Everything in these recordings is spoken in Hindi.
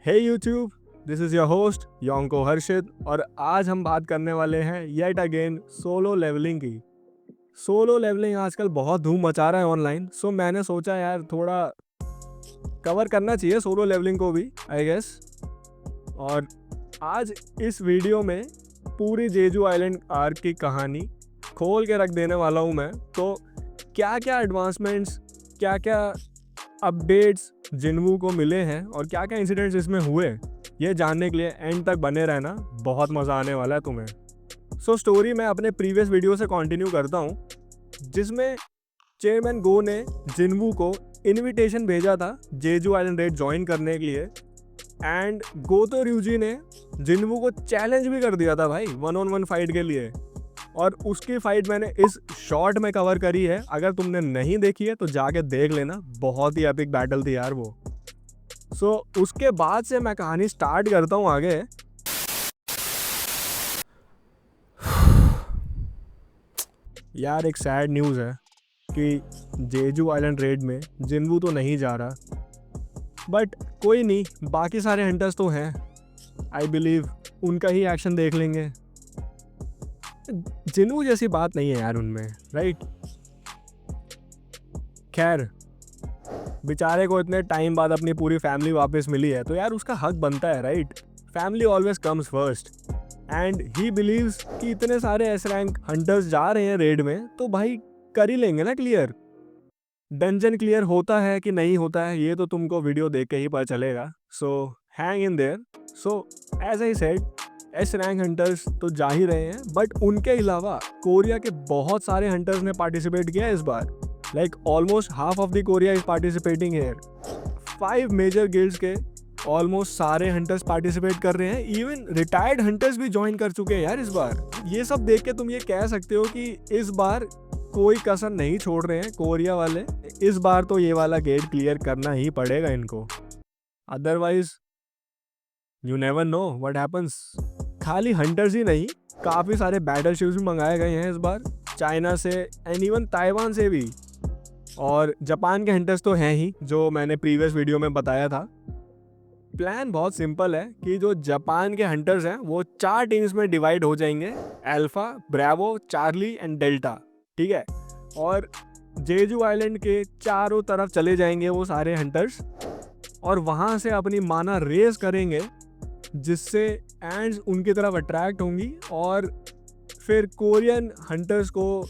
Hey YouTube, this is your host योंको हर्षित और आज हम बात करने वाले हैं येट अगेन सोलो लेवलिंग की। सोलो लेवलिंग आजकल बहुत धूम मचा रहा है ऑनलाइन, सो मैंने सोचा यार थोड़ा कवर करना चाहिए सोलो लेवलिंग को भी आई गेस। और आज इस वीडियो में पूरी जेजू आइलैंड आर्क की कहानी खोल के रख देने वाला हूँ मैं। तो क्या क्या एडवांसमेंट्स, क्या क्या अपडेट्स जिन्वू को मिले हैं और क्या क्या इंसिडेंट्स इसमें हुए, ये जानने के लिए एंड तक बने रहना, बहुत मज़ा आने वाला है तुम्हें। सो स्टोरी मैं अपने प्रीवियस वीडियो से कंटिन्यू करता हूँ, जिसमें चेयरमैन गो ने जिन्वू को इनविटेशन भेजा था जेजू आइलैंड रेड ज्वाइन करने के लिए। एंड गोतो ryuji ने जिन्वू को चैलेंज भी कर दिया था भाई 1-on-1 फाइट के लिए। और उसकी फाइट मैंने इस शॉर्ट में कवर करी है, अगर तुमने नहीं देखी है तो जाके देख लेना, बहुत ही एपिक बैटल थी यार वो। सो उसके बाद से मैं कहानी स्टार्ट करता हूँ आगे। यार एक सैड न्यूज़ है कि जेजू आइलैंड रेड में जिन्वू तो नहीं जा रहा, बट कोई नहीं, बाकी सारे हंटर्स तो हैं। आई बिलीव उनका ही एक्शन देख लेंगे। जिन्वू जैसी बात नहीं है यार उनमें, राइट। खैर, बेचारे को इतने टाइम बाद अपनी पूरी फैमिली वापस मिली है तो यार उसका हक बनता है, right. Family always comes first and he believes कि इतने सारे एस रैंक हंटर्स जा रहे हैं रेड में तो भाई कर ही लेंगे ना क्लियर। डंजन क्लियर होता है कि नहीं होता है ये तो तुमको वीडियो देख के ही पता चलेगा, so hang in there. So as I said, S rank hunters तो जा ही रहे हैं, बट उनके अलावा कोरिया के बहुत सारे हंटर्स ने पार्टिसिपेट किया इस बार। Like almost half of the Korea is participating here. 5 major guilds के ऑलमोस्ट सारे हंटर्स पार्टिसिपेट कर रहे हैं, इवन रिटायर्ड हंटर्स भी ज्वाइन कर चुके हैं यार इस बार। ये सब देख के तुम ये कह सकते हो कि इस बार कोई कसर नहीं छोड़ रहे हैं कोरिया वाले। इस बार तो ये वाला गेट क्लियर करना ही पड़ेगा इनको, otherwise you never know what happens. खाली हंटर्स ही नहीं, काफ़ी सारे बैटल शिप्स भी मंगाए गए हैं इस बार चाइना से एंड इवन ताइवान से भी। और जापान के हंटर्स तो हैं ही, जो मैंने प्रीवियस वीडियो में बताया था। प्लान बहुत सिंपल है कि जो जापान के हंटर्स हैं वो 4 टीम्स में डिवाइड हो जाएंगे, alpha, Bravo, Charlie and delta, ठीक है। और जेजू आइलैंड के चारों तरफ चले जाएंगे वो सारे हंटर्स और वहाँ से अपनी माना रेस करेंगे, जिससे एंड्स उनकी तरफ अट्रैक्ट होंगी। और फिर कोरियन हंटर्स को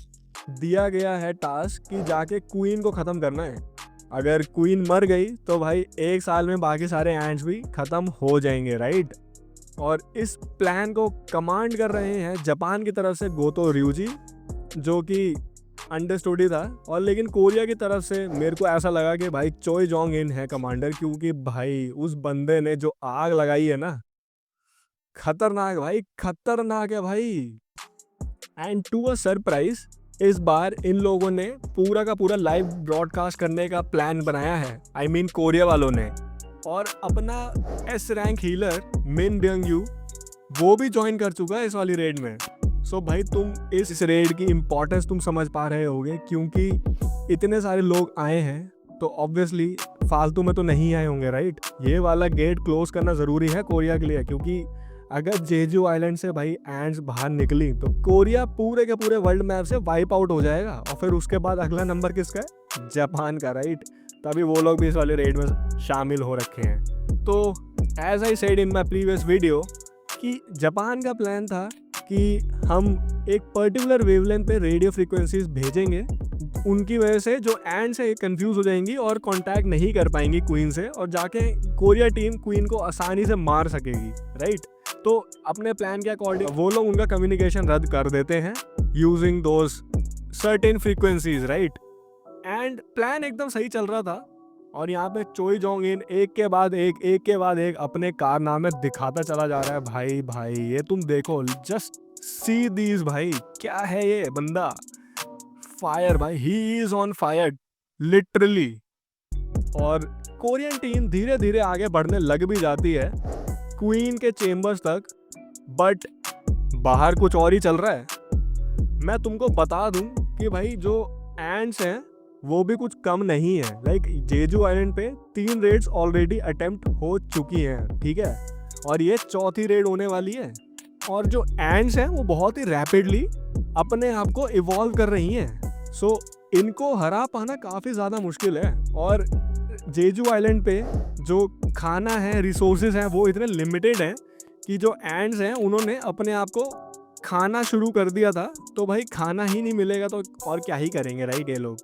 दिया गया है टास्क कि जाके क्वीन को ख़त्म करना है। अगर क्वीन मर गई तो भाई 1 साल में बाकी सारे एंड्स भी ख़त्म हो जाएंगे, राइट। और इस प्लान को कमांड कर रहे हैं जापान की तरफ से गोतो ryuji, जो कि अंडरस्टूड ही था। और लेकिन कोरिया की तरफ से मेरे को ऐसा लगा कि भाई चोई जोंग इन है कमांडर, क्योंकि भाई उस बंदे ने जो आग लगाई है ना, खतरनाक भाई, खतरनाक है भाई। एंड टू अ सरप्राइज, इस बार इन लोगों ने पूरा का पूरा लाइव ब्रॉडकास्ट करने का प्लान बनाया है, आई मीन कोरिया वालों ने। और अपना एस रैंक हीलर मिन डंग यू वो भी ज्वाइन कर चुका है इस वाली रेड में। सो भाई तुम इस रेड की इम्पोर्टेंस तुम समझ पा रहे होगे, क्योंकि इतने सारे लोग आए हैं तो ऑब्वियसली फालतू में तो नहीं आए होंगे, राइट। ये वाला गेट क्लोज करना ज़रूरी है कोरिया के लिए, क्योंकि अगर जेजू आइलैंड से भाई एंड्स बाहर निकली तो कोरिया पूरे के पूरे वर्ल्ड मैप से वाइप आउट हो जाएगा। और फिर उसके बाद अगला नंबर किसका है? जापान का, राइट। तभी वो लोग भी इस वाले रेड में शामिल हो रखे हैं। तो as I said in my previous video कि जापान का प्लान था कि हम एक पर्टिकुलर वेवलेंथ पे रेडियो फ्रीक्वेंसीज भेजेंगे, उनकी वजह से जो एंड से कंफ्यूज हो जाएंगी और कांटेक्ट नहीं कर पाएंगी क्वीन से, और जाके कोरिया टीम क्वीन को आसानी से मार सकेगी, राइट। तो अपने प्लान के अकॉर्डिंग वो लोग उनका कम्युनिकेशन रद्द कर देते हैं using those certain frequencies, right. And plan एकदम सही चल रहा था और यहाँ पे चोई जोंग इन एक के बाद एक अपने कारनामे दिखाता चला जा रहा है। भाई ये तुम देखो, जस्ट सी दीज भाई, क्या है ये बंदा, फायर भाई, he is on fire literally. और कोरियन टीम धीरे धीरे आगे बढ़ने लग भी जाती है क्वीन के चेम्बर्स तक, बट बाहर कुछ और ही चल रहा है। मैं तुमको बता दूं कि भाई जो एंड्स हैं वो भी कुछ कम नहीं है। लाइक जेजू आइलैंड पे 3 रेड्स ऑलरेडी अटेम्प्ट हो चुकी हैं, ठीक है, और ये चौथी रेड होने वाली है। और जो एंड्स हैं वो बहुत ही रैपिडली अपने आप को इवॉल्व कर रही हैं। सो इनको हरा पाना काफ़ी ज़्यादा मुश्किल है। और जेजू आइलैंड पे जो खाना है, रिसोर्सेज हैं, वो इतने लिमिटेड हैं कि जो एंड्स हैं उन्होंने अपने आप को खाना शुरू कर दिया था। तो भाई खाना ही नहीं मिलेगा तो और क्या ही करेंगे, राइट, ये लोग।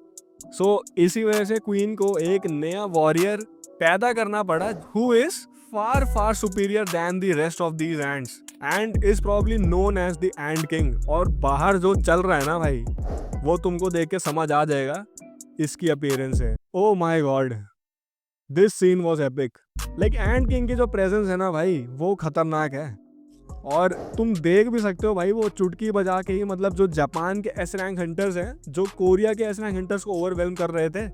सो इसी वजह से क्वीन को एक नया वॉरियर पैदा करना पड़ा who is far far superior than the rest of these ants and is probably known as the ant king. और बाहर जो चल रहा है ना भाई, वो तुमको देख के समझ आ जाएगा इसकी अपीयरेंस है। Oh my god, this scene was epic. Like ant king की जो प्रेजेंस है ना भाई, वो खतरनाक है। और तुम देख भी सकते हो भाई, वो चुटकी बजा के ही, मतलब जो जापान के एस रैंक हंटर्स हैं, जो कोरिया के एस रैंक हंटर्स को ओवरवेलम कर रहे थे,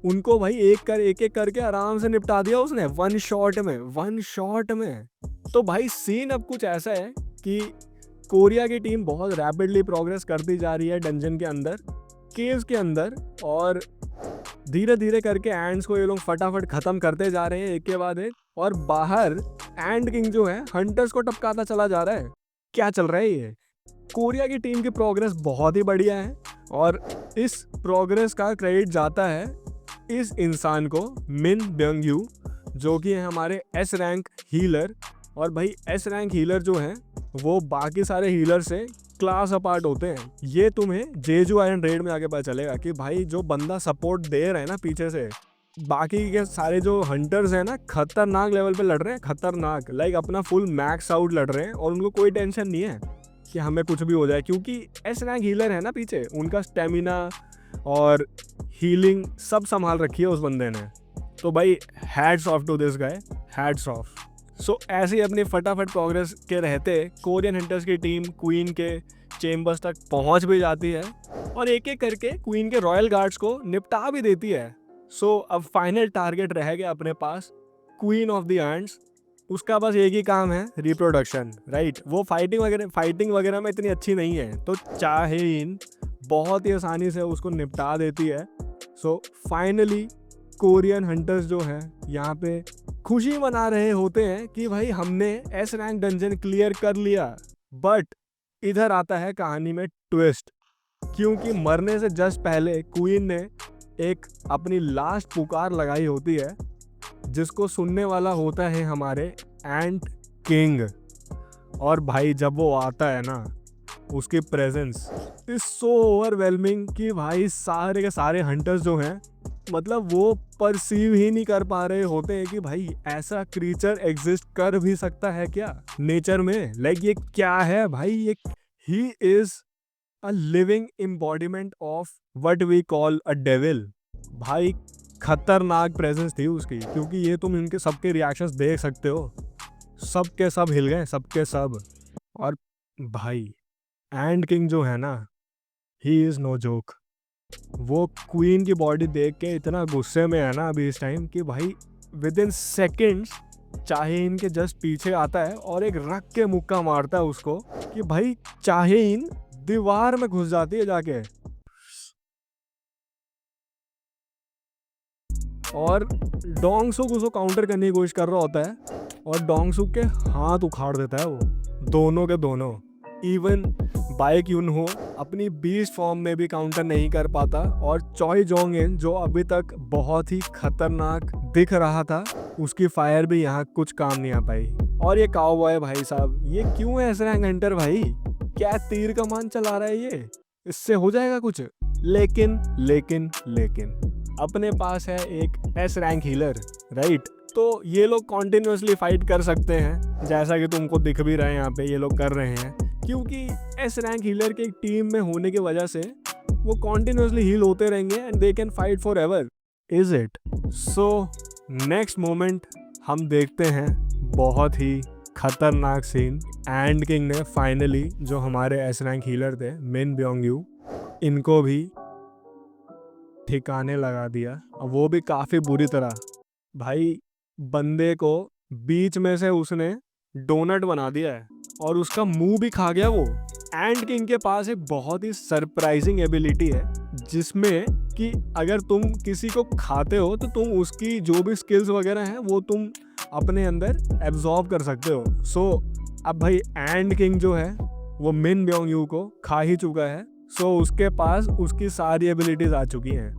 उनको भाई एक एक करके आराम से निपटा दिया उसने वन शॉट में। तो भाई सीन अब कुछ ऐसा है कि कोरिया की टीम बहुत रैपिडली प्रोग्रेस करती जा रही है डंजन के अंदर, केव्स के अंदर, और धीरे धीरे करके एंड्स को ये लोग फटाफट खत्म करते जा रहे हैं एक के बाद एक। और बाहर एंड किंग जो है हंटर्स को टपकाता चला जा रहा है। क्या चल रहा है ये? कोरिया की टीम की प्रोग्रेस बहुत ही बढ़िया है और इस प्रोग्रेस का क्रेडिट जाता है इस इंसान को, मिन ब्यंग यू, जो कि है हमारे एस रैंक हीलर। और भाई एस रैंक हीलर जो है वो बाकी सारे हीलर से क्लास अपार्ट होते हैं। ये तुम्हें जेजू आइलैंड रेड में आके पता चलेगा कि भाई जो बंदा सपोर्ट दे रहा है ना पीछे से, बाकी के सारे जो हंटर्स हैं ना खतरनाक लेवल पे लड़ रहे हैं, खतरनाक, लाइक अपना फुल मैक्स आउट लड़ रहे हैं और उनको कोई टेंशन नहीं है कि हमें कुछ भी हो जाए, क्योंकि एस रैंक हीलर है ना पीछे, उनका स्टेमिना और हीलिंग सब संभाल रखी है उस बंदे ने। तो भाई hats off to this guy, hats off. So ऐसे ही अपनी फटाफट प्रोग्रेस के रहते कोरियन हंटर्स की टीम क्वीन के चेम्बर्स तक पहुंच भी जाती है और एक एक करके क्वीन के रॉयल गार्ड्स को निपटा भी देती है। सो अब फाइनल टारगेट रह गया अपने पास, क्वीन ऑफ द एंड्स। उसका बस एक ही काम है, रिप्रोडक्शन, राइट। वो फाइटिंग वगैरह में इतनी अच्छी नहीं है, तो चाहेइन बहुत ही आसानी से उसको निपटा देती है। सो फाइनली कोरियन हंटर्स जो हैं यहाँ पे खुशी मना रहे होते हैं कि भाई हमने एस रैंक डंजन क्लियर कर लिया। बट इधर आता है कहानी में ट्विस्ट, क्योंकि मरने से जस्ट पहले क्वीन ने एक अपनी लास्ट पुकार लगाई होती है, जिसको सुनने वाला होता है हमारे एंट किंग। और भाई जब वो आता है ना, उसकी प्रेजेंस इज सो ओवरवेलमिंग कि भाई सारे के सारे हंटर्स जो हैं, मतलब वो परसीव ही नहीं कर पा रहे होते हैं कि भाई ऐसा क्रीचर एग्जिस्ट कर भी सकता है क्या नेचर में। लाइक ये क्या है भाई, ये he is a living embodiment of what we call a devil. भाई खतरनाक प्रेजेंस थी उसकी, क्योंकि ये तुम इनके सबके रिएक्शंस देख सकते हो, सबके सब हिल गए, सबके सब। और भाई एंड किंग जो है ना, ही इज नो जोक। वो क्वीन की बॉडी देख के इतना गुस्से में है ना अभी इस टाइम कि भाई विद इन सेकेंड्स चाहेइन के जस्ट पीछे आता है और एक रख के मुक्का मारता है उसको कि भाई चाहेइन दीवार में घुस जाती है जाके, और डोंगसुक उसको काउंटर करने की कोशिश कर रहा होता है और डोंगसुक के हाथ उखाड़ देता है वो, दोनों के दोनों। इवन बाइक यूनहो अपनी बीस्ट फॉर्म में भी काउंटर नहीं कर पाता, और चॉय जोंग इन जो अभी तक बहुत ही खतरनाक दिख रहा था, उसकी फायर भी यहाँ कुछ काम नहीं आ पाई। और ये काउबॉय भाई साहब, ये क्यों है ऐसे रैंक हंटर भाई, क्या तीर कमान चला रहा है ये, इससे हो जाएगा कुछ। लेकिन लेकिन लेकिन अपने पास है एक एस रैंक हीलर, राइट। तो ये लोग कॉन्टिन्यूसली फाइट कर सकते हैं, जैसा कि तुमको दिख भी रहे हैं यहाँ पे ये लोग कर रहे हैं, क्योंकि एस रैंक हीलर के एक टीम में होने की वजह से वो कॉन्टिन्यूसली हील होते रहेंगे and they can fight for ever, is it. So next moment हम देखते हैं बहुत ही खतरनाक सीन। एंड किंग ने फाइनली जो हमारे एस रैंक हीलर थे मिन ब्योंग यू, इनको भी ठिकाने लगा दिया, और वो भी काफ़ी बुरी तरह। भाई बंदे को बीच में से उसने डोनट बना दिया है और उसका मुंह भी खा गया वो। एंड किंग के पास एक बहुत ही सरप्राइजिंग एबिलिटी है जिसमें कि अगर तुम किसी को खाते हो तो तुम उसकी जो भी स्किल्स वगैरह हैं वो तुम अपने अंदर एब्जॉर्ब कर सकते हो। सो अब भाई एंड किंग जो है वो मिन ब्योंग यू को खा ही चुका है। सो उसके पास उसकी सारी एबिलिटीज आ चुकी हैं।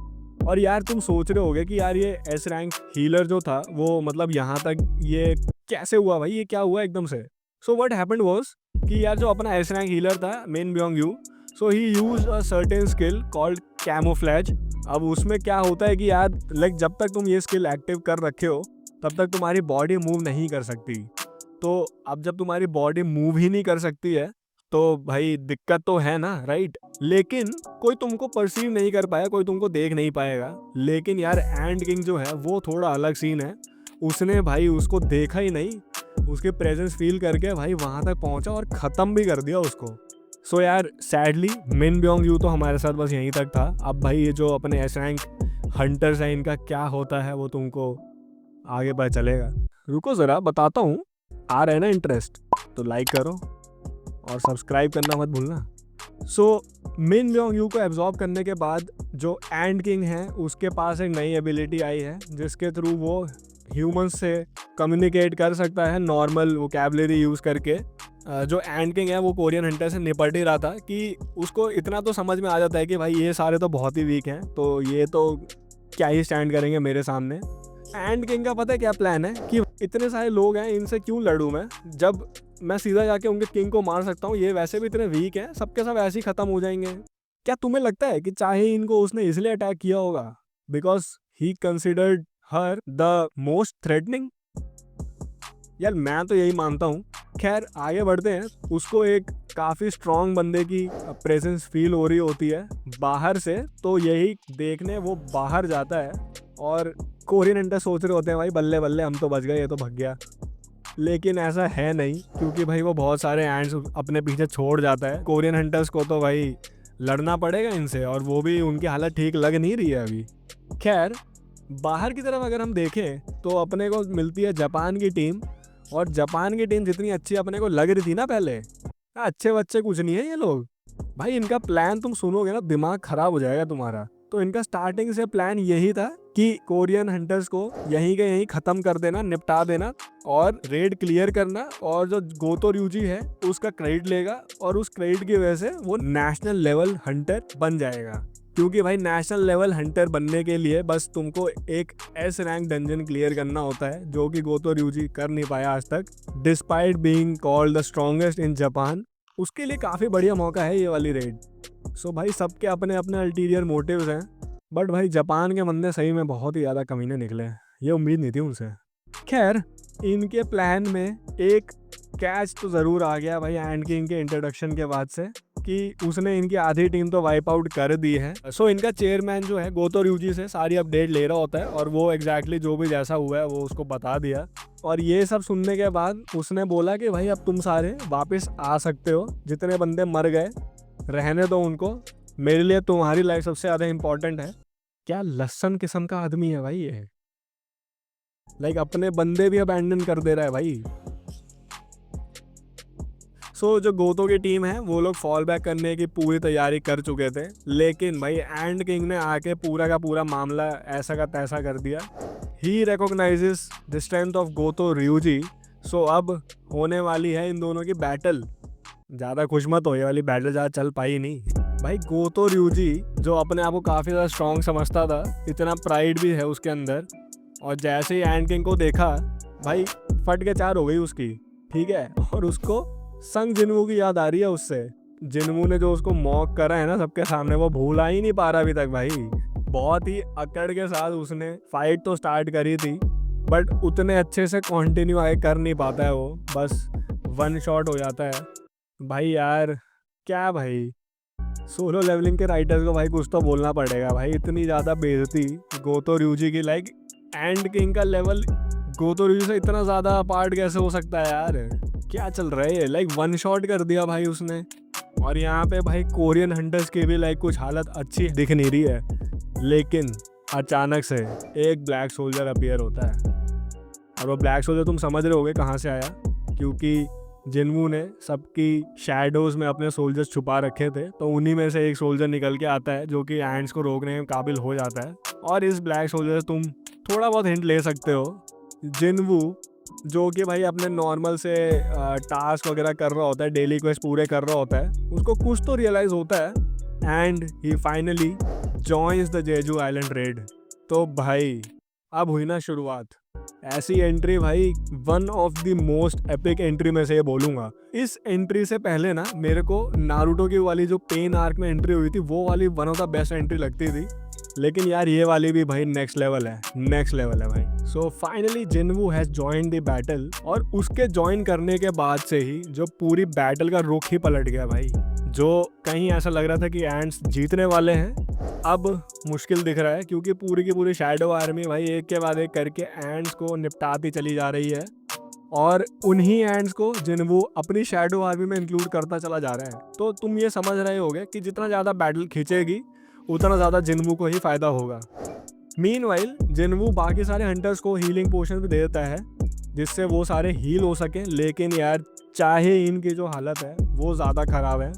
और यार तुम सोच रहे होगे कि यार ये एस रैंक हीलर जो था वो मतलब यहाँ तक ये कैसे हुआ भाई, ये क्या हुआ एकदम से। सो व्हाट हैपेंड वाज कि यार जो अपना एस रैंक हीलर था Min Byung Yoo, so he use a certain skill called camouflage. अब उसमें क्या होता है कि यार लाइक जब तक तुम ये स्किल एक्टिव कर रखे हो तब तक तुम्हारी बॉडी मूव नहीं कर सकती। तो अब जब तुम्हारी बॉडी मूव ही नहीं कर सकती है तो भाई दिक्कत तो है ना, राइट। लेकिन कोई तुमको परसीव नहीं कर पाया, कोई तुमको देख नहीं पाएगा। लेकिन यार एंड किंग जो है वो थोड़ा अलग सीन है। उसने भाई उसको देखा ही नहीं, उसके प्रेजेंस फील करके भाई वहां तक पहुंचा और खत्म भी कर दिया उसको। सो यार सैडली मिन ब्योंग यू तो हमारे साथ बस यहीं तक था। अब भाई ये जो अपने एस रैंक हंटर्स हैं इनका क्या होता है वो तुमको आगे पता चलेगा। रुको ज़रा बताता हूँ, आ रहा है ना इंटरेस्ट तो लाइक करो और सब्सक्राइब करना मत भूलना। सो मिन ब्योंग यू को एब्जॉर्ब करने के बाद जो एंड किंग है उसके पास एक नई एबिलिटी आई है जिसके थ्रू वो ह्यूमंस से कम्युनिकेट कर सकता है नॉर्मल वोकैबुलरी यूज़ करके। जो एंड किंग है वो कोरियन हंटर से निपट ही रहा था कि उसको इतना तो समझ में आ जाता है कि भाई ये सारे तो बहुत ही वीक हैं, तो ये तो क्या ही स्टैंड करेंगे मेरे सामने। एंड किंग का पता है क्या प्लान है कि इतने सारे लोग हैं इनसे क्यों लड़ूं मैं, जब मैं सीधा जाके उनके किंग को मार सकता हूँ, ये वैसे भी इतने वीक हैं, सबके सब ऐसे ही खत्म हो जाएंगे। क्या तुम्हें लगता है कि चाहे इनको उसने इसलिए अटैक किया होगा because he considered her the most threatening? यार मैं तो यही मानता हूँ। खैर आगे बढ़ते हैं। उसको एक काफ़ी स्ट्रॉन्ग बंदे की प्रेजेंस फील हो रही होती है बाहर से, तो यही देखने वो बाहर जाता है और कोरियन हंटर सोच रहे होते हैं भाई बल्ले बल्ले हम तो बच गए, ये तो भाग गया। लेकिन ऐसा है नहीं, क्योंकि भाई वो बहुत सारे एंड्स अपने पीछे छोड़ जाता है। कोरियन हंटर्स को तो भाई लड़ना पड़ेगा इनसे और वो भी उनकी हालत ठीक लग नहीं रही है अभी। खैर बाहर की तरफ अगर हम देखें तो अपने को मिलती है जापान की टीम। और जापान की टीम जितनी अच्छी अपने को लग रही थी ना पहले, अच्छे बच्चे कुछ नहीं है ये लोग। भाई इनका प्लान तुम सुनोगे ना दिमाग खराब हो जाएगा तुम्हारा। तो इनका स्टार्टिंग से प्लान यही था कि कोरियन हंटर्स को यहीं के यहीं खत्म कर देना, निपटा देना और रेड क्लियर करना, और जो गोतो ryuji है उसका क्रेडिट लेगा और उस क्रेडिट की वजह से वो नेशनल लेवल हंटर बन जाएगा। क्योंकि भाई नेशनल लेवल हंटर बनने के लिए बस तुमको एक एस रैंक डंजन क्लियर करना होता है, जो कि गोतो ryuji कर नहीं पाया आज तक despite being called the strongest in Japan. उसके लिए काफ़ी बढ़िया मौका है ये वाली रेड। सो भाई सबके अपने अपने अल्टीरियर मोटिव्स हैं, बट भाई जापान के बंदे सही में बहुत ही ज़्यादा कमीने निकले हैं, ये उम्मीद नहीं थी उनसे। खैर इनके प्लान में एक कैच तो ज़रूर आ गया भाई एंड किंग के इंट्रोडक्शन के बाद से, कि उसने इनकी आधी टीम तो वाइप आउट कर दी है। सो इनका चेयरमैन जो है गोतो ryuji से सारी अपडेट ले रहा होता है और वो एग्जैक्टली जो भी जैसा हुआ है वो उसको बता दिया। और ये सब सुनने के बाद उसने बोला कि भाई अब तुम सारे वापस आ सकते हो, जितने बंदे मर गए रहने दो उनको, मेरे लिए तुम्हारी लाइफ सबसे ज़्यादा इंपॉर्टेंट है। क्या लसन किस्म का आदमी है भाई ये, लाइक अपने बंदे भी अबैंडन कर दे रहा है भाई। सो जो गोतो की टीम है वो लोग फॉल बैक करने की पूरी तैयारी कर चुके थे, लेकिन भाई एंड किंग ने आके पूरा का पूरा मामला ऐसा का तैसा कर दिया। He recognizes the strength of Goto ryuji। So अब होने वाली है इन दोनों की बैटल। ज़्यादा खुश मत हो, ये वाली बैटल ज़्यादा चल पाई नहीं। भाई गोतो ryuji जो अपने आप को काफ़ी ज़्यादा स्ट्रॉन्ग समझता था, इतना प्राइड भी है उसके अंदर, और जैसे ही एंड किंग को देखा भाई फट के चार हो गई उसकी, ठीक है। और उसको संग जिनवू की याद आ रही है उससे। जिनवू ने जो उसको मॉक करा है ना सबके सामने, वो भूला ही नहीं पा रहा अभी तक भाई। बहुत ही अकड़ के साथ उसने फाइट तो स्टार्ट करी थी, बट उतने अच्छे से कंटिन्यू आगे कर नहीं पाता है वो, बस वन शॉट हो जाता है भाई। यार क्या भाई, सोलो लेवलिंग के राइटर्स को भाई कुछ तो बोलना पड़ेगा भाई। इतनी ज़्यादा बेइज्जती गोतो ryuji की, लाइक एंड किंग का लेवल गोतो ryuji से इतना ज़्यादा अपार्ट कैसे हो सकता है यार, क्या चल रहा है। लाइक वन शॉट कर दिया भाई उसने। और यहाँ पे भाई कोरियन हंटर्स की भी लाइक कुछ हालत अच्छी दिख नहीं रही है। लेकिन अचानक से एक ब्लैक सोल्जर अपीयर होता है, और वो ब्लैक सोल्जर तुम समझ रहे होगे कहाँ से आया, क्योंकि जिन्वू ने सबकी शैडोज में अपने सोल्जर्स छुपा रखे थे, तो उन्हीं में से एक सोल्जर निकल के आता है जो कि एंड्स को रोकने के काबिल हो जाता है। और इस ब्लैक सोल्जर से तुम थोड़ा बहुत हिंट ले सकते हो। जिन्वू जो कि भाई अपने नॉर्मल से टास्क वगैरह कर रहा होता है, डेली क्वेस्ट पूरे कर रहा होता है, उसको कुछ तो रियलाइज होता है and he finally joins the Jeju island raid. तो भाई अब हुई ना शुरुआत। ऐसी एंट्री भाई one of the most epic entry में से ये बोलूंगा। इस एंट्री से पहले ना मेरे को नारुतो की वाली जो पेन आर्क में एंट्री हुई थी वो वाली one of the best entry लगती थी, लेकिन यार ये वाली भी भाई नेक्स्ट लेवल है भाई। So finally जिन्वू has joined the battle, और उसके ज्वाइन करने के बाद से ही जो पूरी बैटल का रुख ही पलट गया भाई। जो कहीं ऐसा लग रहा था कि एंड्स जीतने वाले हैं, अब मुश्किल दिख रहा है, क्योंकि पूरी की पूरी शैडो आर्मी भाई एक के बाद एक करके एंड्स को निपटाती चली जा रही है, और उन्हीं एंड्स को जिन्वू अपनी शैडो आर्मी में इंक्लूड करता चला जा रहा है। तो तुम ये समझ रहे होगे कि जितना ज़्यादा बैटल खींचेगी उतना ज़्यादा जिन्वू को ही फायदा होगा। मीनवाइल जिन्वू बाकी सारे हंटर्स को हीलिंग पोशन भी दे देता है जिससे वो सारे हील हो सके, लेकिन यार चाहे इनकी जो हालत है वो ज़्यादा ख़राब है।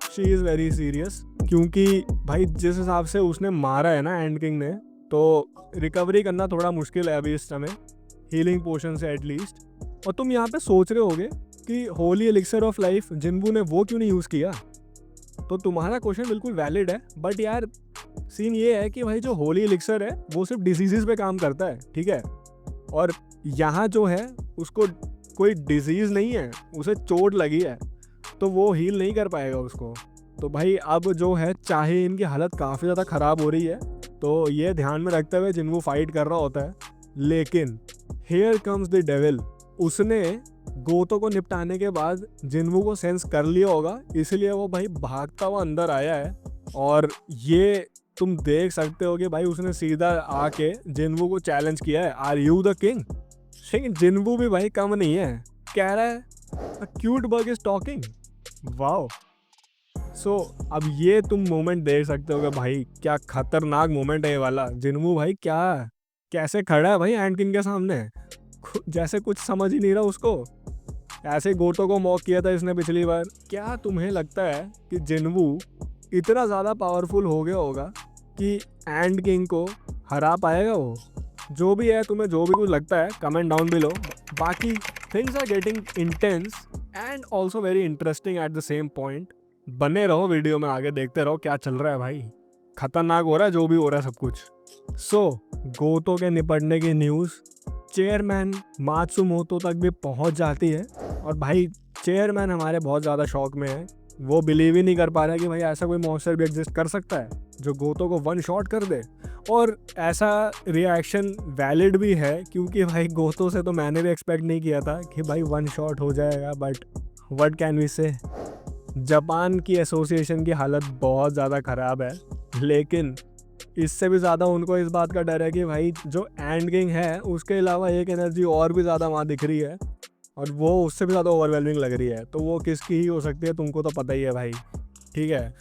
शी इज़ वेरी सीरियस, क्योंकि भाई जिस हिसाब से उसने मारा है ना एंड किंग ने, तो रिकवरी करना थोड़ा मुश्किल है अभी इस समय हीलिंग पोशन से एटलीस्ट। और तुम यहाँ पे सोच रहे होगे कि होली एलिक्सर ऑफ लाइफ जिन्वू ने वो क्यों नहीं यूज़ किया, तो तुम्हारा क्वेश्चन बिल्कुल वैलिड है, बट यार सीन ये है कि भाई जो होली एलिक्सर है वो सिर्फ डिजीज़ पे काम करता है, ठीक है, और यहाँ जो है उसको कोई डिजीज़ नहीं है, उसे चोट लगी है, तो वो हील नहीं कर पाएगा उसको। तो भाई अब जो है चाहे इनकी हालत काफ़ी ज़्यादा ख़राब हो रही है, तो ये ध्यान में रखते हुए जिन्वू फाइट कर रहा होता है, लेकिन हियर कम्स द डेविल। उसने गोतो को निपटाने के बाद जिन्वू को सेंस कर लिया होगा, इसलिए वो भाई भागता हुआ अंदर आया है, और ये तुम देख सकते हो कि भाई उसने सीधा आके जिन्वू को चैलेंज किया है, आर यू द किंग। लेकिन जिन्वू भी भाई कम नहीं है, कह रहा है a cute bug is talking. Wow. So अब ये तुम मोमेंट देख सकते हो कि भाई क्या खतरनाक मोमेंट है ये वाला। जिन्वू भाई क्या कैसे खड़ा है भाई एंड किंग के सामने, जैसे कुछ समझ ही नहीं रहा उसको। ऐसे गोतो को मॉक किया था इसने पिछली बार। क्या तुम्हें लगता है कि जिन्वू इतना ज़्यादा पावरफुल हो गया होगा कि एंड किंग को हरा पाएगा वो? जो भी है, तुम्हें जो भी कुछ लगता है कमेंट डाउन बिलो। बाकी things are getting intense and also very interesting at the same point. बने रहो वीडियो में, आगे देखते रहो क्या चल रहा है भाई। खतरनाक हो रहा है जो भी हो रहा है सब कुछ। सो गोतो के निपटने की न्यूज़ चेयरमैन मात्सुमोतो तक भी पहुंच जाती है, और भाई चेयरमैन हमारे बहुत ज़्यादा शौक में है। वो बिलीव ही नहीं कर पा रहा है कि भाई ऐसा कोई मॉन्स्टर भी एग्जिस्ट कर सकता है जो गोतो को वन शॉट कर दे। और ऐसा रिएक्शन वैलिड भी है, क्योंकि भाई गोतो से तो मैंने भी एक्सपेक्ट नहीं किया था कि भाई वन शॉट हो जाएगा, बट व्हाट कैन वी से। जापान की एसोसिएशन की हालत बहुत ज़्यादा ख़राब है, लेकिन इससे भी ज़्यादा उनको इस बात का डर है कि भाई जो एंड किंग है उसके अलावा एक एनर्जी और भी ज़्यादा वहाँ दिख रही है, और वो उससे भी ज़्यादा ओवरवेलमिंग लग रही है। तो वो किसकी ही हो सकती है तुमको तो पता ही है भाई, ठीक है।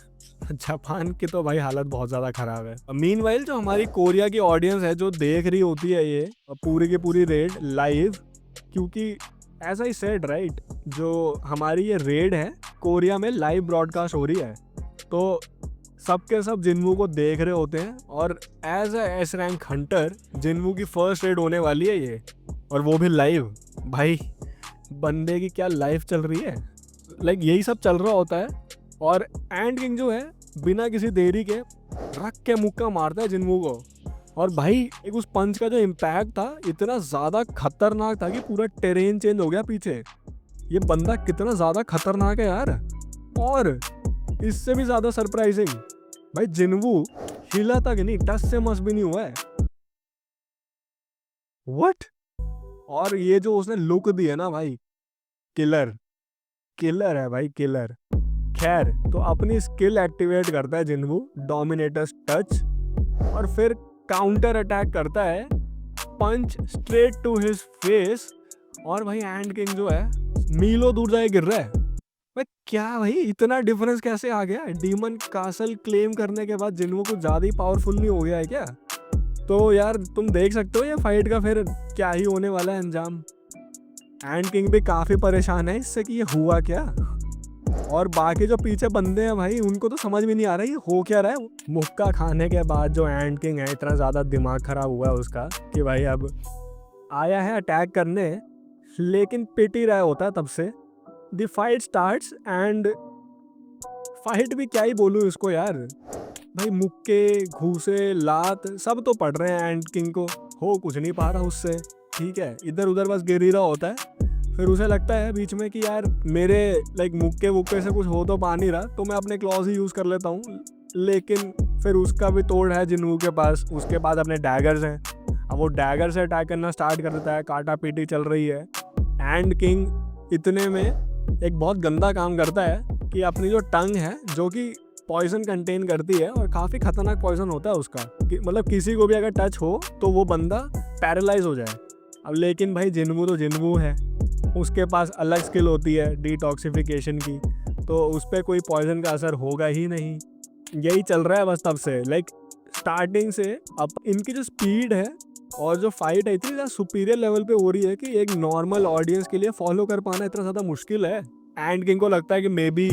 जापान की तो भाई हालत बहुत ज़्यादा ख़राब है। मीनवाइल जो हमारी कोरिया की ऑडियंस है जो देख रही होती है ये पूरी की पूरी रेड लाइव, क्योंकि एज आई सेड राइट, जो हमारी ये रेड है कोरिया में लाइव ब्रॉडकास्ट हो रही है, तो सबके सब जिन्वू को देख रहे होते हैं, और as a S rank hunter Jinwoo की फर्स्ट रेड होने वाली है ये, और वो भी लाइव। भाई बंदे की क्या लाइफ चल रही है, लाइक यही सब चल रहा होता है, और एंड किंग जो है बिना किसी देरी के रख के मुक्का मारता है जिन्वू को। और भाई एक उस पंच का जो इम्पैक्ट था इतना ज़्यादा खतरनाक था कि पूरा टेरेन चेंज हो गया पीछे। ये बंदा कितना ज़्यादा खतरनाक है यार। और इससे भी ज़्यादा सरप्राइजिंग, भाई जिन्वू हिला तक नहीं, टच से मस भी नहीं हुआ है। व्हाट। और ये जो उसने लुक दी है ना भाई, किलर किलर है भाई, किलर। खैर, तो अपनी स्किल एक्टिवेट करता है जिन्वू, डोमिनेटर्स टच, और फिर काउंटर अटैक करता है, पंच स्ट्रेट टू हिज फेस, और भाई एंड किंग जो है मीलों दूर जाके गिर रहा है। भाई क्या भाई इतना डिफरेंस कैसे आ गया? डीमन कासल क्लेम करने के बाद जिन्वू कुछ ज़्यादा ही पावरफुल नहीं हो गया है क्या? तो यार तुम देख सकते हो ये फाइट का फिर क्या ही होने वाला है अंजाम। एंड किंग भी काफी परेशान है इससे कि ये हुआ क्या। और बाकी जो पीछे बंदे हैं भाई, उनको तो समझ में नहीं आ रहा ये हो क्या रहा है। मुक्का खाने के बाद जो एंड किंग है, इतना ज्यादा दिमाग खराब हुआ है उसका कि भाई अब आया है अटैक करने, लेकिन पिट ही रहा होता है तब से। The fight starts and fight भी क्या ही बोलूँ इसको यार, भाई मुक्के घूसे लात सब तो पड़ रहे हैं एंड किंग को, हो कुछ नहीं पा रहा उससे। ठीक है, इधर उधर बस गिर ही रहा होता है। फिर उसे लगता है बीच में कि यार मेरे मुक्के वुक्के से कुछ हो तो पा नहीं रहा, तो मैं अपने क्लॉज ही यूज़ कर लेता हूँ। लेकिन फिर उसका भी तोड़ है जिन्वू के पास। उसके बाद अपने डैगर्स हैं, अब वो डैगर से अटैक करना स्टार्ट कर देता है। काटा पीटी चल रही है। एंड किंग इतने में एक बहुत गंदा काम करता है कि अपनी जो टंग है, जो कि पॉइजन कंटेन करती है और काफ़ी खतरनाक पॉइजन होता है उसका, मतलब किसी को भी अगर टच हो तो वो बंदा पैरालाइज हो जाए। अब लेकिन भाई जिन्वू तो जिन्वू है, उसके पास अलग स्किल होती है डिटॉक्सिफिकेशन की, तो उस पर कोई पॉइजन का असर होगा ही नहीं। यही चल रहा है बस तब से, स्टार्टिंग से। अब इनकी जो स्पीड है और जो फाइट है इतनी ज़्यादा सुपीरियर लेवल पे हो रही है कि एक नॉर्मल ऑडियंस के लिए फॉलो कर पाना इतना ज़्यादा मुश्किल है। एंड किंग को लगता है कि मे बी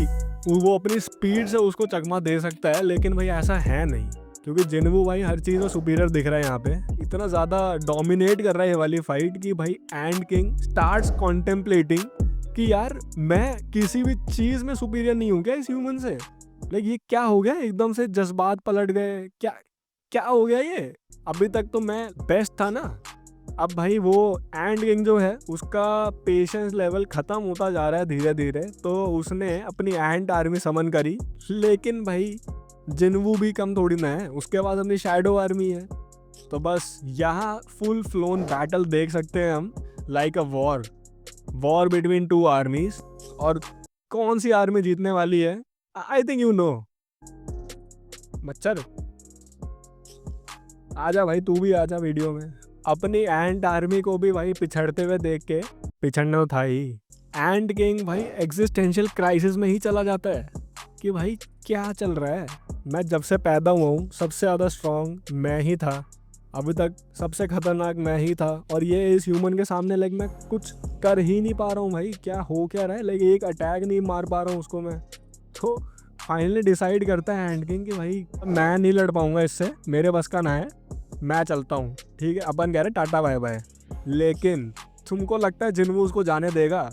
वो अपनी स्पीड से उसको चकमा दे सकता है, लेकिन भाई ऐसा है नहीं, क्योंकि जिन्वू भाई हर चीज़ में सुपीरियर दिख रहा है यहाँ पे। इतना ज़्यादा डोमिनेट कर रहा है ये वाली फाइट कि भाई एंड किंग स्टार्ट्स कॉन्टेम्पलेटिंग कि यार मैं किसी भी चीज़ में सुपीरियर नहीं हूँ क्या इस ह्यूमन से। ये क्या हो गया, एकदम से जज्बात पलट गए, क्या क्या हो गया ये। अभी तक तो मैं बेस्ट था ना। अब भाई वो एंड किंग जो है उसका पेशेंस लेवल खत्म होता जा रहा है धीरे धीरे, तो उसने अपनी एंट आर्मी समन करी। लेकिन भाई जिन्वू भी कम थोड़ी ना है, उसके पास अपनी शैडो आर्मी है। तो बस यहाँ फुल फ्लोन बैटल देख सकते हैं हम, like a war between two आर्मीज। और कौन सी आर्मी जीतने वाली है, आई थिंक यू नो। मच्छर आजा भाई, तू भी आजा वीडियो में। अपनी एंट आर्मी को भी भाई पिछड़ते हुए देख के, पिछड़ना तो था ही, एंड किंग भाई एग्जिस्टेंशियल क्राइसिस में ही चला जाता है कि भाई क्या चल रहा है। मैं जब से पैदा हुआ हूँ सबसे ज़्यादा स्ट्रॉन्ग मैं ही था, अभी तक सबसे खतरनाक मैं ही था, और ये इस ह्यूमन के सामने मैं कुछ कर ही नहीं पा रहा हूँ। भाई क्या हो क्या रहा है, एक अटैक नहीं मार पा रहा हूँ उसको मैं। तो फाइनली डिसाइड करता है एंड किंग कि भाई मैं नहीं लड़ पाऊंगा इससे, मेरे बस का ना है, मैं चलता हूँ। ठीक है, अपन कह रहे टाटा बाय बाय। लेकिन तुमको लगता है जिन्वू उसको जाने देगा?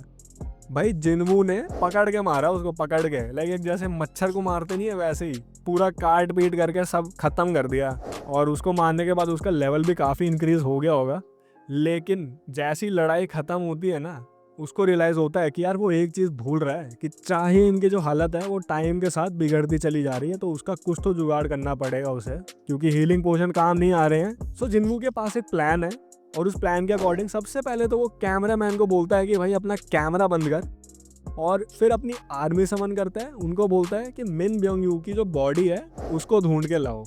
भाई जिन्वू ने पकड़ के मारा उसको, पकड़ के एक जैसे मच्छर को मारते नहीं है वैसे ही पूरा काट पीट करके सब खत्म कर दिया। और उसको मारने के बाद उसका लेवल भी काफ़ी इंक्रीज हो गया होगा। लेकिन जैसी लड़ाई ख़त्म होती है ना, उसको रियलाइज़ होता है कि यार वो एक चीज़ भूल रहा है कि चाहे इनकी जो हालत है वो टाइम के साथ बिगड़ती चली जा रही है, तो उसका कुछ तो जुगाड़ करना पड़ेगा उसे, क्योंकि हीलिंग पोशन काम नहीं आ रहे हैं। सो जिन्वू के पास एक प्लान है, और उस प्लान के अकॉर्डिंग सबसे पहले तो वो कैमरा मैन को बोलता है कि भाई अपना कैमरा बंद कर, और फिर अपनी आर्मी समन करता है। उनको बोलता है कि मिन ब्योंग यू की जो बॉडी है उसको ढूंढ के लाओ,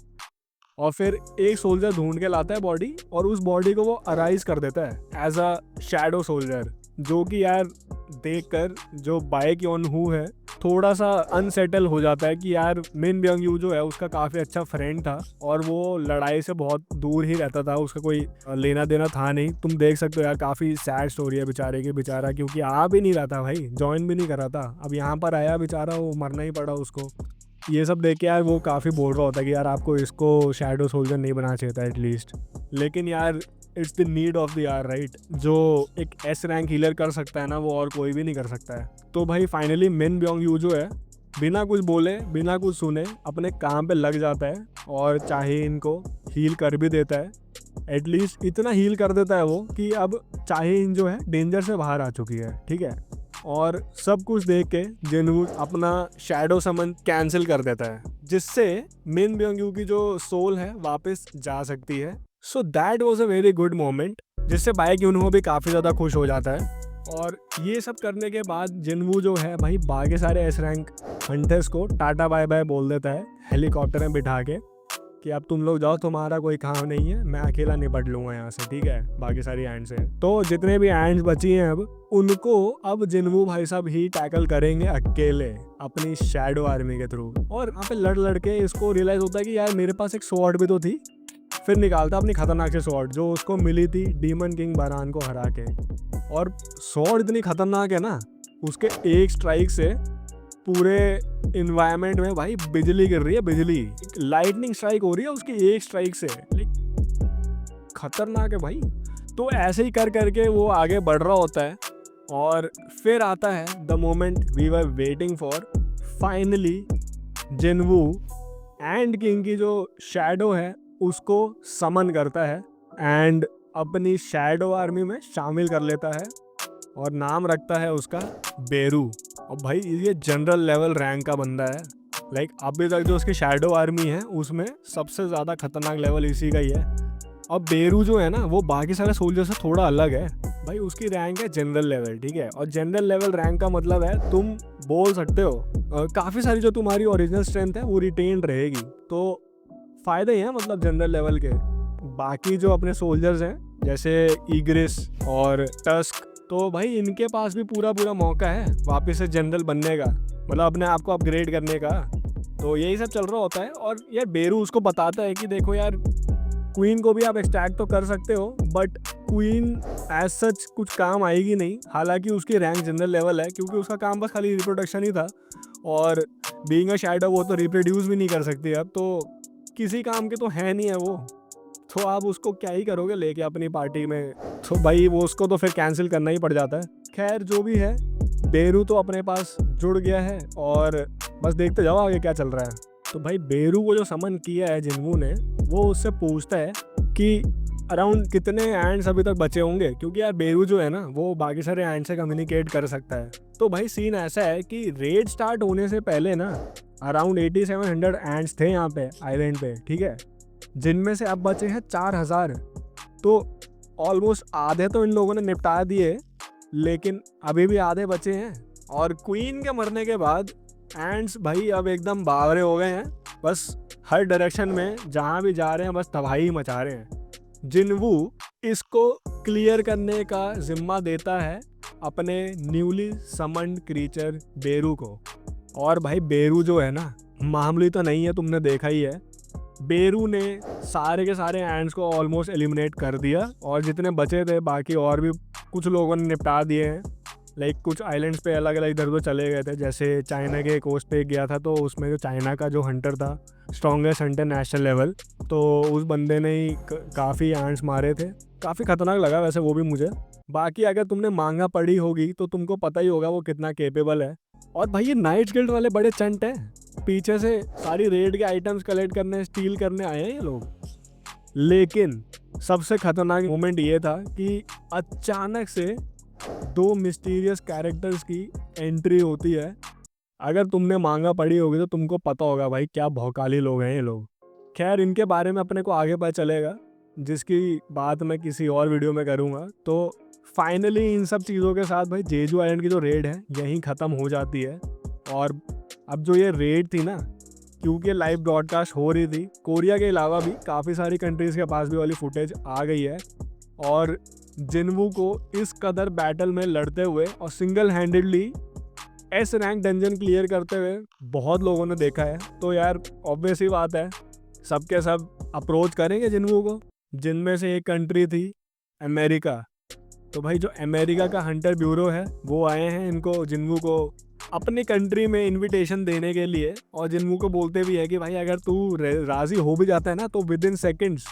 और फिर एक सोल्जर ढूंढ के लाता है बॉडी, और उस बॉडी को वो अराइज कर देता है एज अ शैडो सोल्जर, जो कि यार देखकर जो बाइक योन हु है थोड़ा सा अनसेटल हो जाता है कि यार मिन ब्योंग यू जो है उसका काफ़ी अच्छा फ्रेंड था, और वो लड़ाई से बहुत दूर ही रहता था, उसका कोई लेना देना था नहीं। तुम देख सकते हो यार, काफ़ी सैड स्टोरी है बेचारे की, बेचारा क्योंकि आ भी नहीं रहा था भाई, ज्वाइन भी नहीं कर रहा था, अब यहाँ पर आया बेचारा, वो मरना ही पड़ा उसको। ये सब देख के यार वो काफ़ी बोल रहा होता है कि यार आपको इसको शैडो सोल्जर नहीं बनाना चाहिए था एटलीस्ट। लेकिन यार it's the need of the hour, right? जो एक एस रैंक हीलर कर सकता है ना, वो और कोई भी नहीं कर सकता है। तो भाई फाइनली मिन ब्योंग यू जो है बिना कुछ बोले बिना कुछ सुने अपने काम पे लग जाता है, और चाहे इनको हील कर भी देता है। एटलीस्ट इतना हील कर देता है वो कि अब चाहे इन जो है डेंजर से बाहर आ चुकी है। ठीक है, और सब कुछ देख के जिन्वू अपना शैडो समन कैंसिल कर देता है, जिससे मिन ब्योंग यू की जो सोल है वापस जा सकती है। So that was a very good moment, जिससे बाइक यूनहो भी काफ़ी ज़्यादा खुश हो जाता है। और ये सब करने के बाद जिन्वू जो है भाई बाकी सारे एस रैंक हंटर्स को टाटा बाय बाय बोल देता है हेलीकॉप्टर में बिठा के कि अब तुम लोग जाओ, तुम्हारा कोई काम नहीं है, मैं अकेला निपट लूँगा यहाँ से। ठीक है, बाकी सारी एंड से तो जितने भी एंड्स बची हैं अब उनको अब जिन्वू भाई साहब ही टैकल करेंगे अकेले अपनी शैडो आर्मी के थ्रू। और वहाँ पे लड़ के इसको रियलाइज़ होता है कि यार मेरे पास एक स्वॉर्ड भी तो थी, फिर निकालता अपनी खतरनाक सी स्वॉर्ड जो उसको मिली थी डीमन किंग बारान को हरा के। और स्वॉर्ड इतनी खतरनाक है ना, उसके एक स्ट्राइक से पूरे इन्वायरमेंट में भाई बिजली गिर रही है, बिजली लाइटनिंग स्ट्राइक हो रही है उसकी एक स्ट्राइक से। खतरनाक है भाई। तो ऐसे ही कर करके वो आगे बढ़ रहा होता है और फिर आता है the moment we were waiting for. Finally Jinwoo ant king की जो शैडो है उसको समन करता है एंड अपनी शैडो आर्मी में शामिल कर लेता है और नाम रखता है उसका बेरू। और भाई ये जनरल लेवल रैंक का बंदा है। लाइक अभी तक जो उसकी शैडो आर्मी है उसमें सबसे ज़्यादा खतरनाक लेवल इसी का ही है। अब बेरू जो है ना वो बाकी सारे सोल्जर से थोड़ा अलग है भाई, उसकी रैंक है जनरल लेवल, ठीक है। और जनरल लेवल रैंक का मतलब है तुम बोल सकते हो काफ़ी सारी जो तुम्हारी ओरिजिनल स्ट्रेंथ है वो रिटेन रहेगी। तो फ़ायदे ही हैं मतलब जनरल लेवल के। बाकी जो अपने सोल्जर्स हैं जैसे ईग्रिस और टस्क, तो भाई इनके पास भी पूरा पूरा मौका है वापस से जनरल बनने का, मतलब अपने आप को अपग्रेड करने का। तो यही सब चल रहा होता है। और यार बेरू उसको बताता है कि देखो यार क्वीन को भी आप एक्सट्रैक्ट तो कर सकते हो बट क्वीन एज सच कुछ काम आएगी नहीं। हालांकि उसकी रैंक जनरल लेवल है क्योंकि उसका काम बस खाली रिप्रोडक्शन ही था और बीइंग अ शैडो वो तो रिप्रोड्यूस भी नहीं कर सकती अब, तो किसी काम के तो है नहीं है वो। तो आप उसको क्या ही करोगे लेके अपनी पार्टी में, तो भाई वो उसको तो फिर कैंसिल करना ही पड़ जाता है। खैर जो भी है, बेरू तो अपने पास जुड़ गया है और बस देखते जाओ आगे क्या चल रहा है। तो भाई बेरू को जो समन किया है जिनवू ने, वो उससे पूछता है कि अराउंड कितने एंड्स अभी तक बचे होंगे, क्योंकि यार बेरू जो है ना वो बाकी सारे एंड से कम्युनिकेट कर सकता है। तो भाई सीन ऐसा है कि रेड स्टार्ट होने से पहले ना अराउंड 8700 एंड्स थे यहाँ पे आइलैंड पे, ठीक है, जिनमें से अब बचे हैं 4000। तो ऑलमोस्ट आधे तो इन लोगों ने निपटा दिए लेकिन अभी भी आधे बचे हैं। और क्वीन के मरने के बाद एंड्स भाई अब एकदम बावरे हो गए हैं, बस हर डायरेक्शन में जहाँ भी जा रहे हैं बस तबाही मचा रहे हैं। जिनवू इसको क्लियर करने का जिम्मा देता है अपने न्यूली समन्ड क्रीचर बेरू को। और भाई बेरू जो है ना मामूली तो नहीं है, तुमने देखा ही है। बेरू ने सारे के सारे एंड्स को ऑलमोस्ट एलिमिनेट कर दिया और जितने बचे थे बाकी और भी कुछ लोगों ने निपटा दिए हैं। लाइक कुछ आइलैंड्स पे अलग अलग इधर उधर चले गए थे, जैसे चाइना के कोस्ट पे गया था तो उसमें जो चाइना का जो हंटर था स्ट्रॉन्गेस्ट हंटर नेशनल लेवल, तो उस बंदे ने ही काफ़ी एंड्स मारे थे। काफ़ी खतरनाक लगा वैसे वो भी मुझे। बाकी अगर तुमने मांगा पढ़ी होगी तो तुमको पता ही होगा वो कितना केपेबल है। और भाई ये नाइट्स गिल्ड वाले बड़े चंट हैं, पीछे से सारी रेड के आइटम्स कलेक्ट करने स्टील करने आए हैं ये लोग। लेकिन सबसे खतरनाक मोमेंट ये था कि अचानक से 2 मिस्टीरियस कैरेक्टर्स की एंट्री होती है। अगर तुमने मांगा पढ़ी होगी तो तुमको पता होगा भाई क्या भौकाली लोग हैं ये लोग। खैर इनके बारे में अपने को आगे पता चलेगा, जिसकी बात मैं किसी और वीडियो में करूँगा। तो फाइनली इन सब चीज़ों के साथ भाई जेजू आइलैंड की जो रेड है यहीं ख़त्म हो जाती है। और अब जो ये रेड थी ना, क्योंकि लाइव ब्रॉडकास्ट हो रही थी, कोरिया के अलावा भी काफ़ी सारी कंट्रीज़ के पास भी वाली फुटेज आ गई है। और जिनवू को इस कदर बैटल में लड़ते हुए और single handedly S rank dungeon clear करते हुए बहुत लोगों ने देखा है। तो यार ऑब्वियस ही बात है सबके सब अप्रोच करेंगे जिनवू को, जिनमें से एक कंट्री थी अमेरिका। तो भाई जो अमेरिका का हंटर ब्यूरो है वो आए हैं इनको जिनवू को अपनी कंट्री में इनविटेशन देने के लिए। और जिनवू को बोलते भी है कि भाई अगर तू राज़ी हो भी जाता है ना तो विद इन सेकेंड्स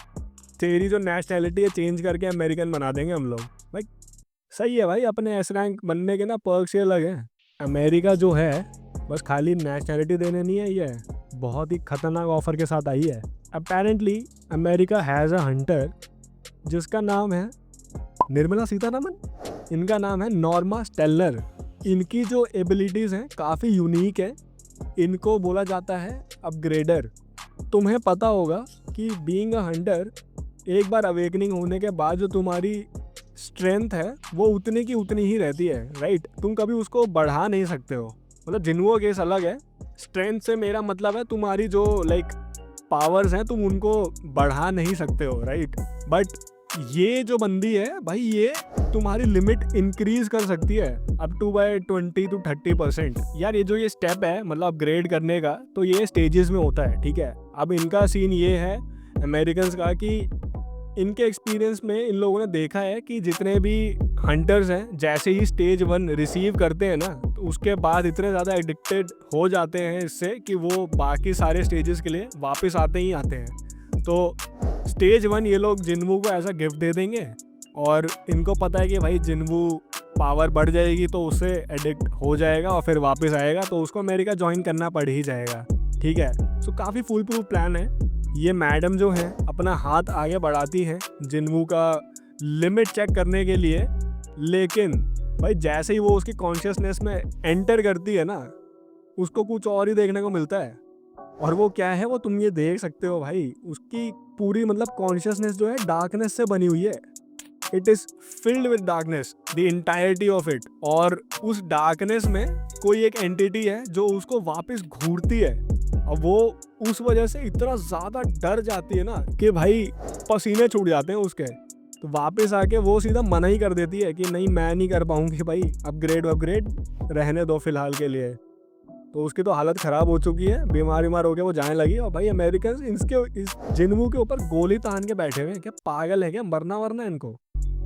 तेरी जो नेशनैलिटी है चेंज करके अमेरिकन बना देंगे हम लोग। भाई सही है भाई, अपने एस रैंक बनने के ना पर्क्स ही अलग हैं। अमेरिका जो है बस खाली नेशनैलिटी देने नहीं आई है, बहुत ही खतरनाक ऑफर के साथ आई है। Apparently America has a Hunter जिसका नाम है निर्मला सीतारमन, इनका नाम है नॉर्मा स्टेलर। इनकी जो एबिलिटीज़ हैं काफ़ी यूनिक है, इनको बोला जाता है अपग्रेडर। तुम्हें पता होगा कि बीइंग अ हंटर एक बार अवेकनिंग होने के बाद जो तुम्हारी स्ट्रेंथ है वो उतनी की उतनी ही रहती है, राइट। तुम कभी उसको बढ़ा नहीं सकते हो। मतलब जिनवू केस अलग है, स्ट्रेंथ से मेरा मतलब है तुम्हारी जो लाइक पावर्स हैं तुम उनको बढ़ा नहीं सकते हो, राइट। बट ये जो बंदी है भाई ये तुम्हारी लिमिट इंक्रीज कर सकती है अप टू बाय 20 to 30%। यार ये जो ये स्टेप है मतलब अपग्रेड करने का, तो ये स्टेजेस में होता है, ठीक है। अब इनका सीन ये है अमेरिकन्स का कि इनके एक्सपीरियंस में इन लोगों ने देखा है कि जितने भी हंटर्स हैं जैसे ही स्टेज 1 रिसीव करते हैं ना, तो उसके बाद इतने ज़्यादा एडिक्टेड हो जाते हैं इससे कि वो बाकी सारे स्टेजेस के लिए वापस आते ही आते हैं। तो स्टेज 1 ये लोग जिन्वू को ऐसा गिफ्ट दे देंगे और इनको पता है कि भाई जिन्वू पावर बढ़ जाएगी तो उससे एडिक्ट हो जाएगा और फिर वापस आएगा तो उसको अमेरिका ज्वाइन करना पड़ ही जाएगा। ठीक है, सो काफ़ी फुल प्रूफ प्लान है। ये मैडम जो है अपना हाथ आगे बढ़ाती है जिन्वू का लिमिट चेक करने के लिए, लेकिन भाई जैसे ही वो उसकी कॉन्शियसनेस में एंटर करती है ना, उसको कुछ और ही देखने को मिलता है। और वो क्या है वो तुम ये देख सकते हो भाई, उसकी पूरी मतलब कॉन्शियसनेस जो है डार्कनेस से बनी हुई है। It is filled with darkness the entirety of it. और उस डार्कनेस में कोई एक एंटिटी है जो उसको वापस घूरती है और वो उस वजह से इतना ज़्यादा डर जाती है ना कि भाई पसीने छूट जाते हैं उसके। तो वापस आके वो सीधा मना ही कर देती है कि नहीं मैं नहीं कर पाऊंगी भाई, अपग्रेड रहने दो फिलहाल के लिए। तो उसकी तो हालत ख़राब हो चुकी है, बीमार हो के वो जाने लगी। और भाई अमेरिकन इस जिन्वू के ऊपर गोली तान के बैठे हुए हैं। क्या पागल है क्या, मरना वरना इनको।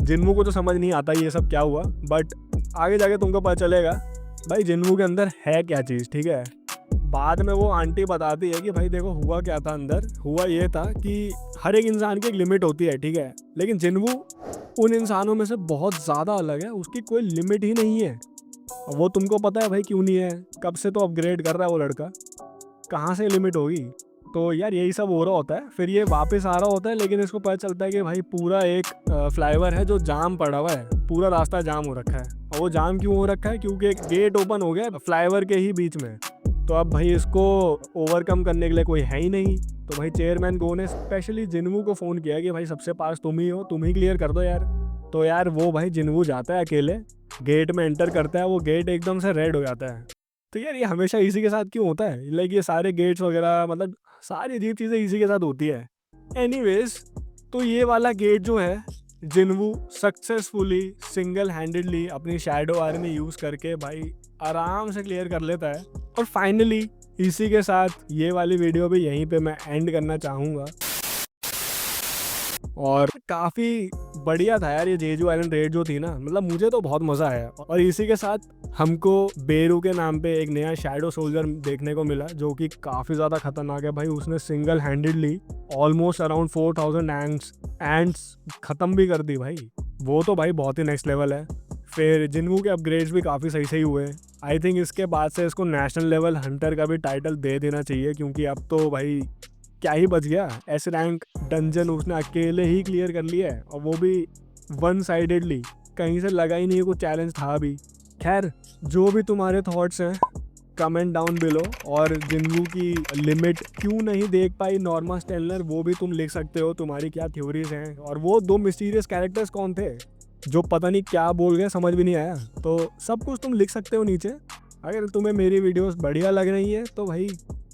जिन्वू को तो समझ नहीं आता ये सब क्या हुआ, बट आगे जाके तुमको पता चलेगा भाई जिन्वू के अंदर है क्या चीज़। ठीक है, बाद में वो आंटी बताती है कि भाई देखो हुआ क्या था अंदर। हुआ ये था कि हर एक इंसान की एक लिमिट होती है, ठीक है, लेकिन जिन्वू उन इंसानों में से बहुत ज़्यादा अलग है, उसकी कोई लिमिट ही नहीं है। और वो तुमको पता है भाई क्यों नहीं है, कब से तो अपग्रेड कर रहा है वो लड़का, कहाँ से लिमिट होगी। तो यार यही सब हो रहा होता है। फिर ये वापस आ रहा होता है, लेकिन इसको पता चलता है कि भाई पूरा एक फ्लाईओवर है जो जाम पड़ा हुआ है, पूरा रास्ता जाम हो रखा है। और वो जाम क्यों हो रखा है, क्योंकि एक गेट ओपन हो गया फ्लाईओवर के ही बीच में। तो अब भाई इसको ओवरकम करने के लिए कोई है ही नहीं। तो भाई चेयरमैन गो ने स्पेशली जिन्वू को फ़ोन किया कि भाई सबसे पास तुम ही हो, तुम ही क्लियर कर दो यार। तो यार वो भाई जिन्वू जाता है अकेले, गेट में एंटर करता है, वो गेट एकदम से रेड हो जाता है। तो यार ये हमेशा इसी के साथ क्यों होता है, लाइक ये सारे गेट्स वगैरह मतलब सारी अजीब चीज़ें इसी के साथ होती है। एनीवेज, तो ये वाला गेट जो है जिन्वू सक्सेसफुली सिंगल हैंडेडली अपनी शैडो आर्मी यूज़ करके भाई आराम से क्लियर कर लेता है। और फाइनली इसी के साथ ये वाली वीडियो भी यहीं पे मैं एंड करना चाहूँगा। और काफ़ी बढ़िया था यार ये जेजू आइलैंड रेड जो थी ना, मतलब मुझे तो बहुत मज़ा आया। और इसी के साथ हमको बेरू के नाम पे एक नया शैडो सोल्जर देखने को मिला जो कि काफ़ी ज़्यादा खतरनाक है भाई। उसने single handedly almost around 4000 ends ख़त्म भी कर दी भाई। वो तो भाई बहुत ही नेक्स्ट लेवल है। फिर जिन्वू के अपग्रेड्स भी काफ़ी सही हुए। आई थिंक इसके बाद से इसको नेशनल लेवल हंटर का भी टाइटल दे देना चाहिए, क्योंकि अब तो भाई क्या ही बच गया। एस रैंक डंजन उसने अकेले ही क्लियर कर लिया है, और वो भी वन साइडेडली, कहीं से लगा ही नहीं, कोई चैलेंज था भी। खैर जो भी तुम्हारे थॉट्स हैं कमेंट डाउन बिलो, और जिन्वू की लिमिट क्यों नहीं देख पाई नॉर्मा स्टेलर वो भी तुम लिख सकते हो, तुम्हारी क्या थ्योरीज हैं। और वो 2 मिस्टीरियस कैरेक्टर्स कौन थे जो पता नहीं क्या बोल गए, समझ भी नहीं आया। तो सब कुछ तुम लिख सकते हो नीचे। अगर तुम्हें मेरी वीडियोस बढ़िया लग रही है तो भाई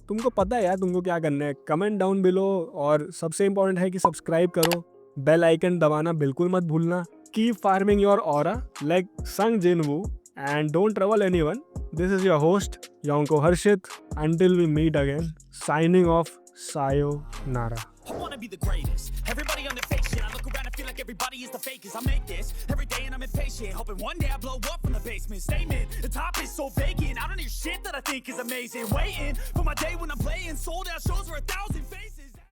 तुमको पता है यार तुमको क्या करना है, कमेंट डाउन बिलो। और सबसे इंपॉर्टेंट है कि सब्सक्राइब करो, बेल आइकन दबाना बिल्कुल मत भूलना। Keep farming your aura like संग जिन्वू and don't trouble anyone. This is your host Yonko Harshit. Until we meet again, signing off. Sayonara. I wanna be the greatest. Everybody on the fake shit. I look around and feel like everybody is the fakest. I make this every day and I'm impatient, hoping one day I blow up from the basement. Statement, the top is so vacant. I don't hear shit that I think is amazing. Waiting for my day when I'm playing sold out shows for 1,000 faces.